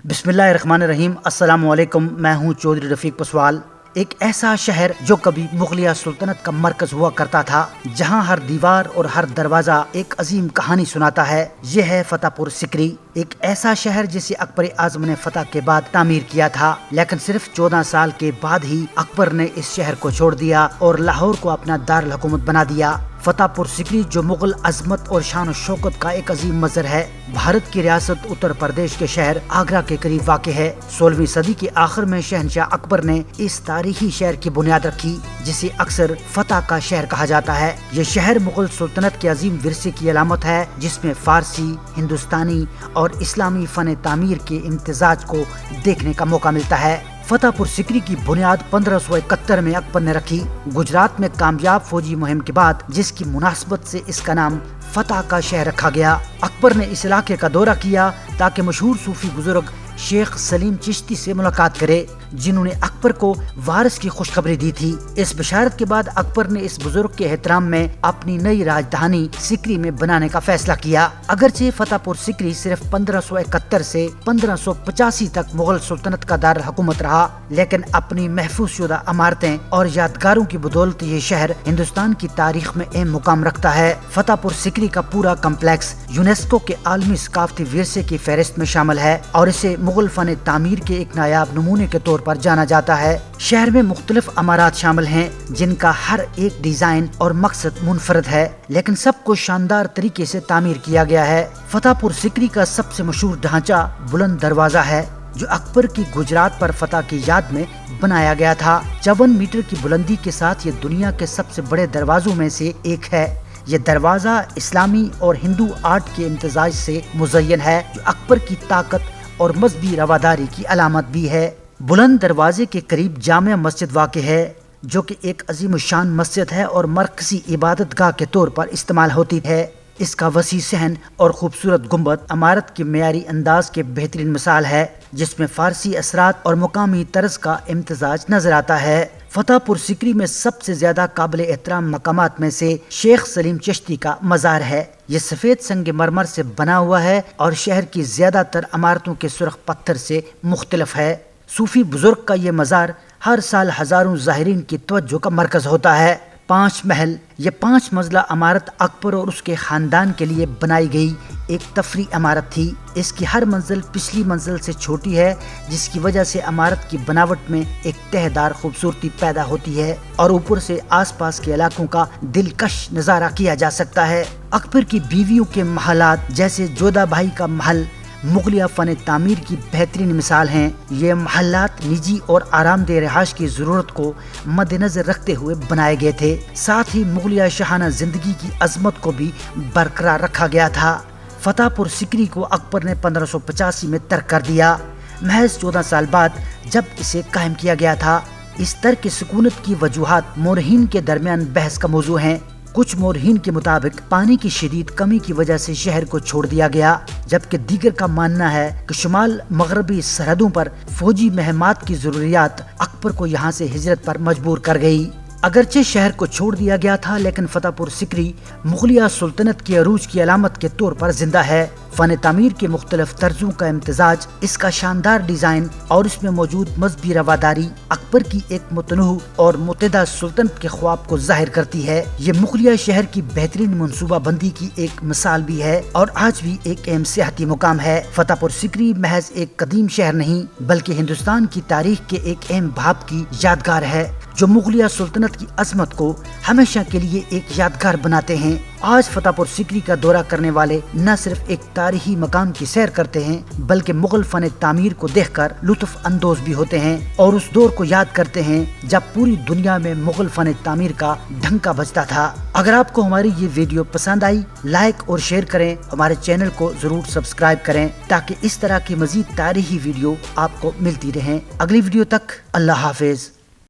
बिस्मिल्लाहिर्रहमानिर्रहीम। अस्सलामु अलैकुम। मैं हूँ चौधरी रफीक पसवाल। एक ऐसा शहर जो कभी मुगलिया सुल्तनत का मरकज हुआ करता था, जहाँ हर दीवार और हर दरवाजा एक अजीम कहानी सुनाता है। ये है फतेहपुर सिकरी, एक ऐसा शहर जिसे अकबर आजम ने फतह के बाद तामीर किया था, लेकिन सिर्फ 14 साल के बाद ही अकबर ने इस शहर को छोड़ दिया और लाहौर को अपना दारुल हुकूमत बना दिया। फतेहपुर सिकरी जो मुगल अजमत और शान और शौकत का एक अजीम मज़र है, भारत की रियासत उत्तर प्रदेश के शहर आगरा के करीब वाक़ है। 16वीं सदी के आखिर में शहनशाह अकबर ने इस तारीखी शहर की बुनियाद रखी, जिसे अक्सर फतह का शहर कहा जाता है। ये शहर मुगल सुल्तनत के अजीम विरसे की अलामत है, जिसमें फारसी, हिंदुस्तानी और इस्लामी फन तामीर के इम्तिजाज को देखने का मौका मिलता है। फतेहपुर सिकरी की बुनियाद 1571 में अकबर ने रखी, गुजरात में कामयाब फौजी मुहिम के बाद, जिसकी मुनासबत से इसका नाम फतह का शहर रखा गया। अकबर ने इस इलाके का दौरा किया ताकि मशहूर सूफी बुजुर्ग शेख सलीम चिश्ती से मुलाकात करे, जिन्होंने अकबर को वारिस की खुशखबरी दी थी। इस बशारत के बाद अकबर ने इस बुजुर्ग के एहतराम में अपनी नई राजधानी सिकरी में बनाने का फैसला किया। अगरचे फतेहपुर सिकरी सिर्फ 1571 से 1585 तक मुगल सुल्तनत का दारुल हुकूमत रहा, लेकिन अपनी महफूज शुदा इमारतें और यादगारों की बदौलत ये शहर हिंदुस्तान की तारीख में अहम मुकाम रखता है। फतेहपुर सिकरी का पूरा कम्प्लेक्स यूनेस्को के आलमी सकाफती विरसे की फहरिस्त में शामिल है और इसे मुगल फन तामीर के एक नायाब नमूने के तौर पर जाना जाता है। शहर में मुख्तलिफ इमारत शामिल हैं, जिनका हर एक डिजाइन और मकसद मुनफरद है, लेकिन सबको शानदार तरीके से तामीर किया गया है। फतेहपुर सिकरी का सबसे मशहूर ढांचा बुलंद दरवाजा है, जो अकबर की गुजरात पर फतह की याद में बनाया गया था। 54 मीटर की बुलंदी के साथ ये दुनिया के सबसे बड़े दरवाजों में से एक है। ये दरवाजा इस्लामी और हिंदू आर्ट के इम्तिजाज से मुज़य्यन है, जो अकबर की ताकत और मजहबी रवादारी की अलामत भी है। बुलंद दरवाजे के करीब जामिया मस्जिद वाक़ है, जो कि एक अजीम शान मस्जिद है और मरकजी इबादत गाह के तौर पर इस्तेमाल होती है। इसका वसी सहन और खूबसूरत गुंबद इमारत के मेयारी अंदाज के बेहतरीन मिसाल है, जिसमें फारसी असरात और मुकामी तर्ज का इम्तिजाज नजर आता है। फतेहपुर सिकरी में सबसे ज्यादा काबिल एहतराम मकामात में से शेख सलीम चिश्ती का मज़ार है। ये सफेद संगमरमर से बना हुआ है और शहर की ज्यादातर इमारतों के सुर्ख पत्थर से मुख्तलिफ है। सूफी बुजुर्ग का ये मज़ार हर साल हजारों ज़ाहिरीन की तवज्जो का मरकज होता है। 5 महल, ये 5 मंजिला इमारत अकबर और उसके खानदान के लिए बनाई गई एक तफरी इमारत थी। इसकी हर मंजिल पिछली मंजिल से छोटी है, जिसकी वजह से इमारत की बनावट में एक तहदार खूबसूरती पैदा होती है और ऊपर से आसपास के इलाकों का दिलकश नज़ारा किया जा सकता है। अकबर की बीवियों के महलात जैसे जोधा भाई का महल मुगलिया फन तामीर की बेहतरीन मिसाल हैं। ये महलात निजी और आरामदेह रिहाइश की जरूरत को मद्देनजर रखते हुए बनाए गए थे। साथ ही मुगलिया शाहाना जिंदगी की अजमत को भी बरकरार रखा गया था। फतेहपुर सिकरी को अकबर ने 1585 में तर्क कर दिया, महज 14 साल बाद जब इसे कायम किया गया था। इस तर्क की सुकूनत की वजूहात मोरहीन के दरमियान बहस का मौजू हैं। कुछ मोरहीन के मुताबिक पानी की शदीद कमी की वजह से शहर को छोड़ दिया गया, जबकि दीगर का मानना है कि शुमाल मगरबी सरहदों पर फौजी महमात की जरूरियात अकबर को यहाँ से हिजरत पर मजबूर कर गई। अगरचे शहर को छोड़ दिया गया था, लेकिन फतेहपुर सिकरी मुगलिया सुल्तनत के अरूज की अलामत के तौर पर जिंदा है। फन तामीर के मुख्तलिफ तर्जों का इम्तिजाज, इसका शानदार डिजाइन और इसमें मौजूद मजहबी रवादारी अकबर की एक मुतनूह और मुतहदा सुल्तनत के ख्वाब को जाहिर करती है। ये मुगलिया शहर की बेहतरीन मनसूबा बंदी की एक मिसाल भी है और आज भी एक अहम सियाहती मुकाम है। फतेहपुर सिकरी महज एक कदीम शहर नहीं, बल्कि हिंदुस्तान की तारीख के एक अहम भाग की यादगार है, जो मुगलिया सुल्तनत की अजमत को हमेशा के लिए एक यादगार बनाते हैं। आज फतेहपुर सिकरी का दौरा करने वाले न सिर्फ एक तारीखी मकाम की सैर करते हैं, बल्कि मुगल फन तामीर को देखकर लुत्फ अंदोज भी होते हैं और उस दौर को याद करते हैं जब पूरी दुनिया में मुगल फन तामीर का ढंका बजता था। अगर आपको हमारी ये वीडियो पसंद आई, लाइक और शेयर करें। हमारे चैनल को जरूर सब्सक्राइब करें ताकि इस तरह की मजीद तारीखी वीडियो आपको मिलती रहें। अगली वीडियो तक अल्लाह हाफिज।